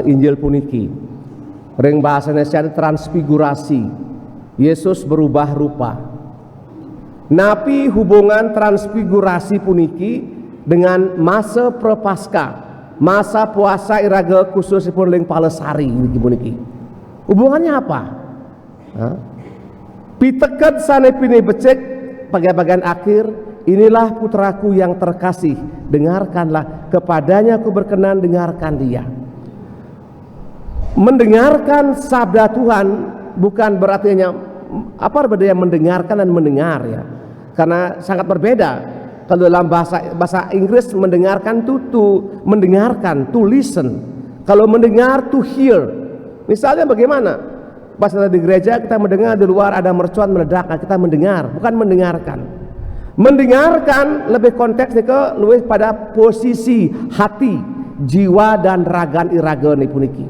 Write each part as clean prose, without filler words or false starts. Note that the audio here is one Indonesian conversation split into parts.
Injil puniki. Ring bahasa Indonesia transfigurasi. Yesus berubah rupa. Napi hubungan transfigurasi puniki dengan masa prapaskah, masa puasa iraga khususipun ling Palesari niki puniki. Hubungannya apa? Piteket sanepine becek bagian akhir, inilah putraku yang terkasih, dengarkanlah kepadanya aku berkenan, dengarkan dia. Mendengarkan sabda Tuhan bukan berarti hanya apa bedanya mendengarkan dan mendengar ya, karena sangat berbeda. Kalau dalam bahasa Inggris mendengarkan to mendengarkan, to listen. Kalau mendengar to hear. Misalnya bagaimana? Pas di gereja kita mendengar di luar ada mercuan meledak, kita mendengar, bukan mendengarkan. Mendengarkan lebih konteksnya ke lebih pada posisi hati, jiwa dan ragan iraga nih puniki.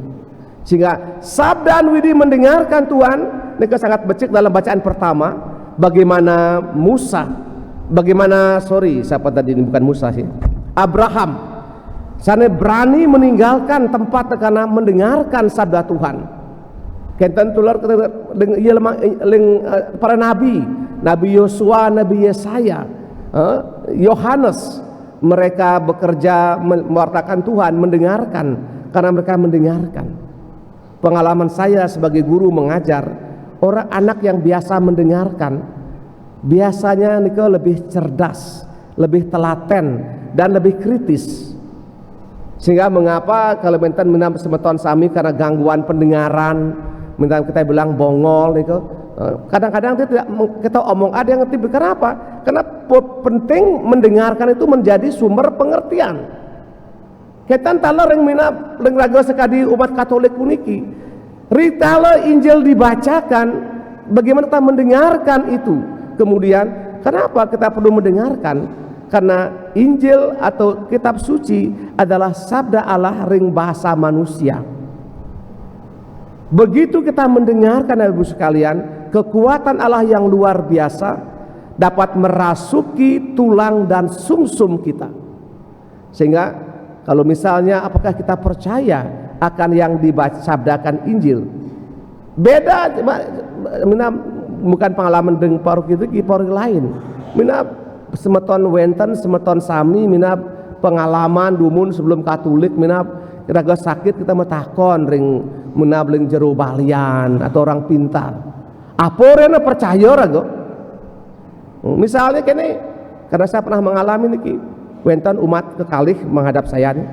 Sehingga sabda widi mendengarkan Tuhan ini sangat becik dalam bacaan pertama. Bagaimana siapa tadi ini bukan Musa sih, Abraham sana berani meninggalkan tempat karena mendengarkan sabda Tuhan. Kenten tular para nabi Yosua, Nabi Yesaya, Yohanes, mereka bekerja mewartakan Tuhan, mendengarkan karena mereka mendengarkan. Pengalaman saya sebagai guru mengajar, orang anak yang biasa mendengarkan biasanya niko lebih cerdas, lebih telaten dan lebih kritis. Sehingga mengapa kalau menten menam semeton sami karena gangguan pendengaran, menten kita bilang bongol niko. Kadang-kadang kita omong ada yang ngerti, kenapa? Karena penting mendengarkan itu menjadi sumber pengertian. Ketan tala ring minap ring raga sekadi umat Katolik puniki. Ritala Injil dibacakan, bagaimana kita mendengarkan itu? Kemudian kenapa kita perlu mendengarkan? Karena Injil atau kitab suci adalah sabda Allah ring bahasa manusia. Begitu kita mendengarkan Ibu sekalian, kekuatan Allah yang luar biasa dapat merasuki tulang dan sumsum kita. Sehingga kalau misalnya apakah kita percaya akan yang disabdakan Injil? Beda, bukan pengalaman dengan paruk itu di paruk lain. Mina semeton wenten, semeton sami, mina pengalaman dumun sebelum Katolik, mina kira sakit kita metakon ring mina beling jero balian atau orang pintar. Apa rena percaya rago? Misalnya kene, karena saya pernah mengalami niki. Wenten umat kekalih menghadap saya nih,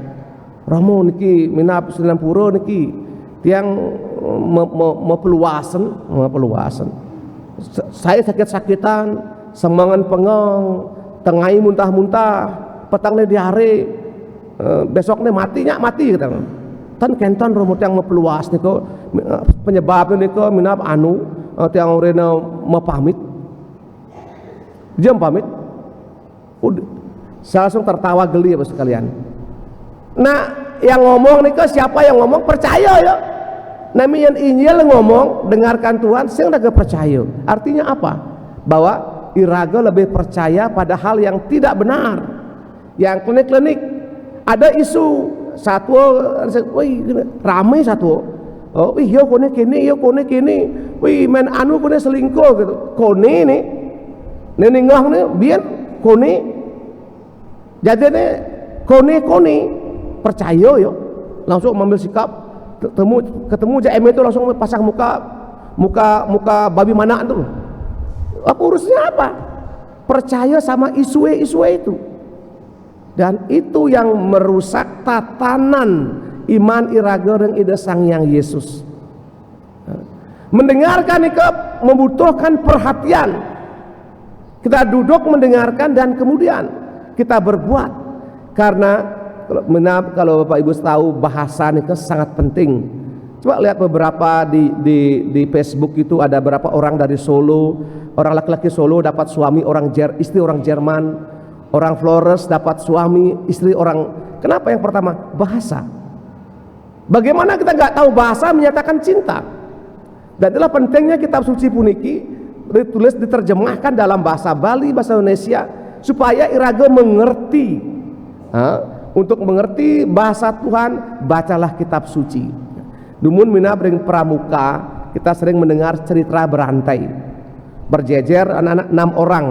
Romo niki minap Sunan Puro niki tiang mepeluasan. Saya sakit-sakitan, semangan pengong, tengai muntah-muntah, petangnya diare, besoknya mati kita. Tan kenton Romo tiang mepeluas niko penyebabnya niko minap tiang rena mepamit, jam pamit. Saya langsung tertawa geli ya sekalian. Nah, yang ngomong nih siapa yang ngomong? Percaya ya. Namanya Injil ngomong, dengarkan Tuhan, saya udah percaya. Artinya apa? Bahwa iraga lebih percaya pada hal yang tidak benar. Yang klinik-klinik ada isu satu, ramai satu. Oh, yo kone kini, wih men anu kone selingkuh gitu. Kone nih, nenengah nih, biar kone. Jadi nih kone percaya yo, langsung mengambil sikap, ketemu JM itu langsung pasang muka babi mana tuh. Apa urusnya apa? Percaya sama isu itu, dan itu yang merusak tatanan iman iraga dan ide Sang Hyang Yesus. Mendengarkan itu membutuhkan perhatian. Kita duduk mendengarkan dan kemudian kita berbuat, karena kalau Bapak Ibu tahu bahasa ini sangat penting. Coba lihat beberapa di Facebook itu ada beberapa orang dari Solo, orang laki-laki Solo dapat suami istri orang Jerman, orang Flores dapat suami istri orang. Kenapa? Yang pertama bahasa. Bagaimana kita nggak tahu bahasa menyatakan cinta? Dan itulah pentingnya kitab suci puniki ditulis diterjemahkan dalam bahasa Bali, bahasa Indonesia, supaya iraga mengerti Untuk mengerti bahasa Tuhan, bacalah kitab suci. Dumun mina bering pramuka, kita sering mendengar cerita berantai. Berjejer anak-anak 6 orang,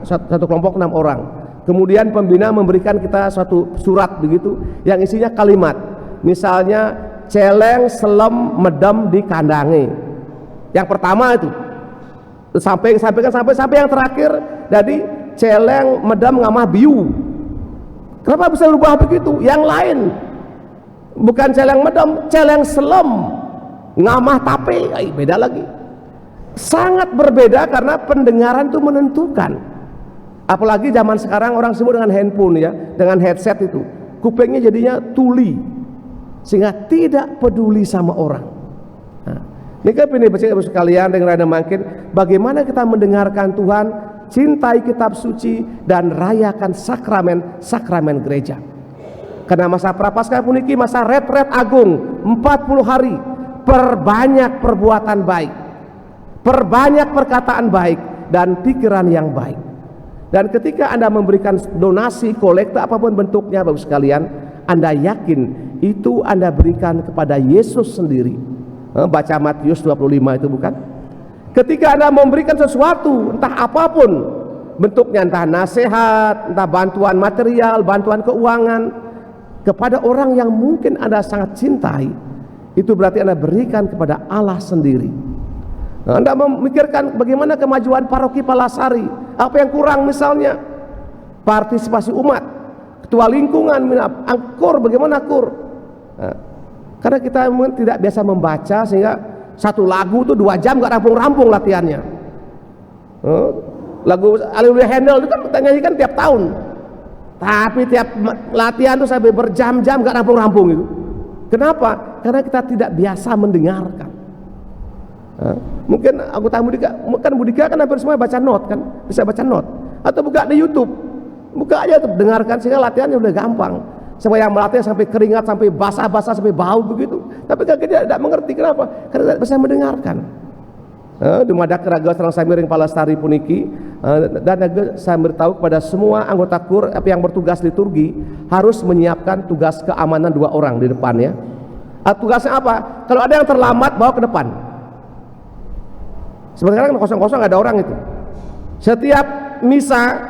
satu kelompok 6 orang. Kemudian pembina memberikan kita suatu surat begitu yang isinya kalimat. Misalnya celeng selem medem di kandange. Yang pertama itu sampai yang terakhir, jadi celeng medem ngamah biu. Kenapa bisa berubah begitu? Yang lain bukan celeng medem, celeng selem ngamah tape, beda lagi. Sangat berbeda karena pendengaran itu menentukan. Apalagi zaman sekarang orang sibuk dengan handphone ya, dengan headset itu, kupingnya jadinya tuli, sehingga tidak peduli sama orang. Nah, ini kan ini Bapak sekalian dengan rada makin, bagaimana kita mendengarkan Tuhan, cintai kitab suci dan rayakan sakramen gereja. Karena masa prapaskah puniki masa retret agung 40 hari, perbanyak perbuatan baik, perbanyak perkataan baik dan pikiran yang baik. Dan ketika Anda memberikan donasi, kolekta apapun bentuknya Bapak sekalian, Anda yakin itu Anda berikan kepada Yesus sendiri. Baca Matius 25 itu bukan? Ketika Anda memberikan sesuatu, entah apapun bentuknya, entah nasihat, entah bantuan material, bantuan keuangan, kepada orang yang mungkin Anda sangat cintai, itu berarti Anda berikan kepada Allah sendiri. Anda memikirkan bagaimana kemajuan paroki Palasari, apa yang kurang, misalnya partisipasi umat, ketua lingkungan, angkur, bagaimana kur. Nah, karena kita mungkin tidak biasa membaca, sehingga satu lagu itu 2 jam gak rampung-rampung latihannya. Lagu Haleluya Handel itu kan kita nyanyikan tiap tahun, tapi tiap latihan itu sampai berjam-jam gak rampung-rampung itu. Kenapa? Karena kita tidak biasa mendengarkan. Mungkin anggota Mudika kan hampir semua baca not kan, bisa baca not, atau buka di YouTube, buka aja tuh, dengarkan, sehingga latihannya udah gampang. Sampai yang melatih sampai keringat, sampai basah-basah, sampai bau begitu, tapi kan dia tidak mengerti. Kenapa? Karena tidak bisa mendengarkan. Dumadak keraga serang samiring Palastari puniki, dan saya beritahu kepada semua anggota kur yang bertugas liturgi harus menyiapkan tugas keamanan 2 orang di depan ya. Tugasnya apa? Kalau ada yang terlambat, bawa ke depan. Sebenarnya kan kosong-kosong ada orang itu. Setiap misa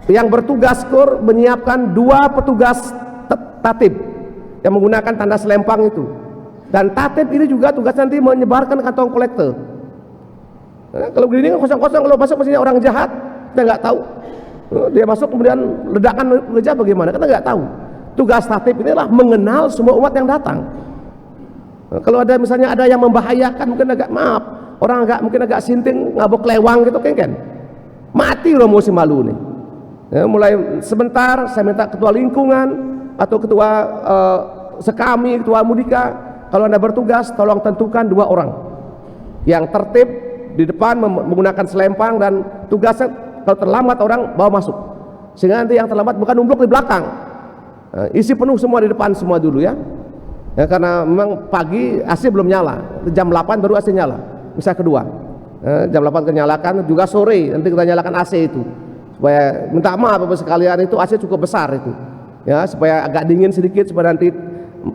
yang bertugas kur menyiapkan 2 petugas tatib yang menggunakan tanda selempang itu. Dan tatib ini juga tugas nanti menyebarkan kantong kolektor. Kalau begini kan kosong-kosong, kalau masuk mesinnya orang jahat, kita nggak tahu. Dia masuk kemudian ledakan gereja bagaimana? Kita nggak tahu. Tugas tatib inilah mengenal semua umat yang datang. Kalau ada misalnya ada yang membahayakan, mungkin agak orang mungkin agak sinting, ngabuk lewang gitu kan, mati loh musim malu nih. Ya, mulai sebentar saya minta ketua lingkungan atau ketua sekami, ketua Mudika, kalau Anda bertugas tolong tentukan 2 orang yang tertib di depan menggunakan selempang, dan tugasnya kalau terlambat orang bawa masuk, sehingga nanti yang terlambat bukan numpluk di belakang. Isi penuh semua di depan semua dulu ya. Karena memang pagi AC belum nyala, jam 8 baru AC nyala. Misa kedua, jam 8 kenyalakan, juga sore nanti kita nyalakan AC itu, supaya minta maaf Bapak sekalian, itu AC cukup besar itu ya, supaya agak dingin sedikit, supaya nanti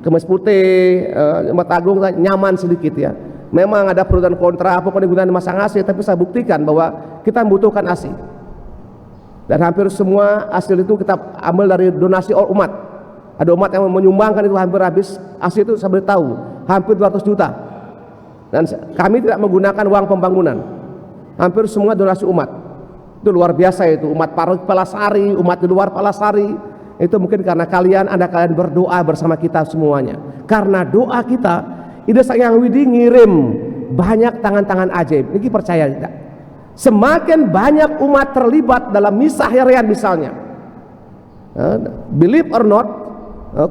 kemis putih, Jumat Agung nyaman sedikit ya. Memang ada pro dan kontra apa penggunaan masang AC, tapi saya buktikan bahwa kita membutuhkan AC, dan hampir semua hasil itu kita ambil dari donasi umat. Ada umat yang menyumbangkan itu hampir habis AC itu, saya beritahu hampir 200 juta. Dan kami tidak menggunakan uang pembangunan, hampir semua donasi umat. Itu luar biasa itu, umat paroki Palasari, umat di luar Palasari. Itu mungkin karena kalian berdoa bersama kita semuanya. Karena doa kita, Ida Sang Widi ngirim banyak tangan-tangan ajaib. Ini percaya tidak? Semakin banyak umat terlibat dalam misa harian misalnya, believe or not,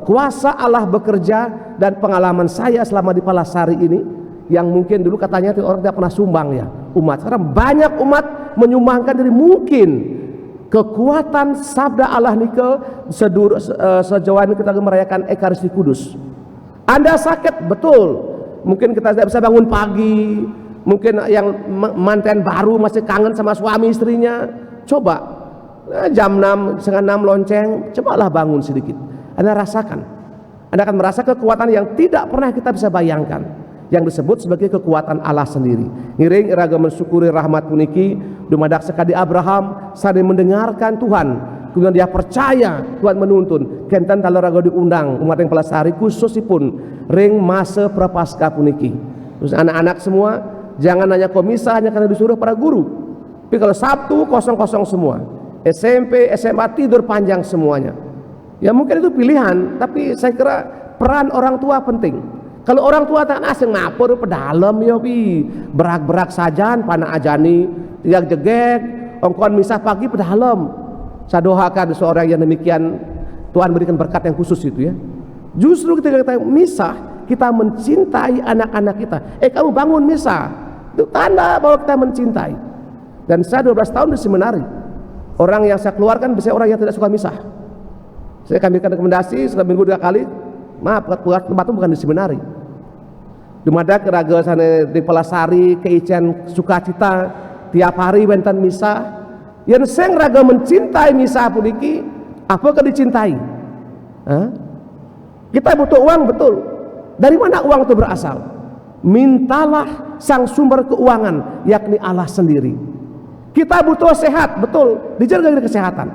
kuasa Allah bekerja. Dan pengalaman saya selama di Palasari ini, yang mungkin dulu katanya itu orang tidak pernah sumbang ya umat, sekarang banyak umat menyumbangkan diri. Mungkin kekuatan sabda Allah nike sejauh ini kita merayakan Ekaristi Kudus. Anda sakit, betul, mungkin kita tidak bisa bangun pagi, mungkin yang manten baru masih kangen sama suami istrinya, coba jam 6, setengah 6 lonceng, cobalah bangun sedikit. Anda rasakan. Anda akan merasa kekuatan yang tidak pernah kita bisa bayangkan, yang disebut sebagai kekuatan Allah sendiri. Ngiring iraga mensyukuri rahmat puniki dumadak sekadi Abraham sadaya mendengarkan Tuhan, kemudian dia percaya Tuhan menuntun kenten talaraga diundang umat yang pelasari khususipun ring masa prapaskah puniki. Terus anak-anak semua jangan hanya komisa hanya karena disuruh para guru, tapi kalau Sabtu kosong-kosong semua, SMP SMA tidur panjang semuanya. Ya mungkin itu pilihan, tapi saya kira peran orang tua penting. Kalau orang tua tak asing ngapur pedalam ya pi berak-berak sajan pana ajani tiak jegek ongkon misah pagi pedalam. Saya doakan seorang yang demikian Tuhan berikan berkat yang khusus itu ya. Justru ketika kita misah, kita mencintai anak-anak kita. Kamu bangun misah, itu tanda bahwa kita mencintai. Dan saya 12 tahun di seminari, orang yang saya keluarkan biasanya orang yang tidak suka misah. Saya akan berikan rekomendasi seminggu 2 kali. Maaf, tempat itu bukan di seminari. Di Madak raga sana di Pelasari, keician sukacita tiap hari benten misah. Yang seng raga mencintai misah puniki, apakah dicintai? Kita butuh uang, betul. Dari mana uang itu berasal? Mintalah sang sumber keuangan, yakni Allah sendiri. Kita butuh sehat, betul. Dijaga dari kesehatan.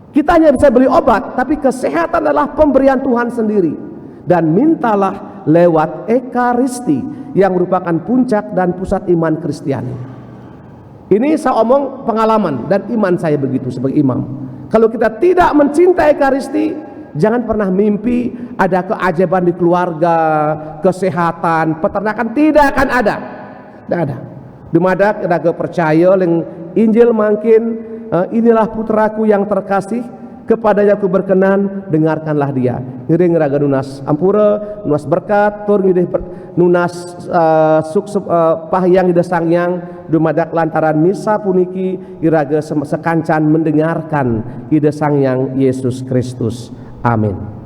Kita hanya bisa beli obat, tapi kesehatan adalah pemberian Tuhan sendiri. Dan mintalah lewat Ekaristi yang merupakan puncak dan pusat iman Kristiani. Ini saya omong pengalaman dan iman saya begitu sebagai imam. Kalau kita tidak mencintai Ekaristi, jangan pernah mimpi ada keajaiban di keluarga, kesehatan, peternakan, tidak akan ada. Tidak ada. Dumadak ada percaya yang Injil makin inilah putraku yang terkasih, kepadanya aku berkenan, dengarkanlah dia. Ngiring raga nunas ampura, nunas berkat, tur ngidih nunas pahyang ida sangyang dumadak lantaran misa puniki iraga sekancan mendengarkan ida sangyang Yesus Kristus. Amin.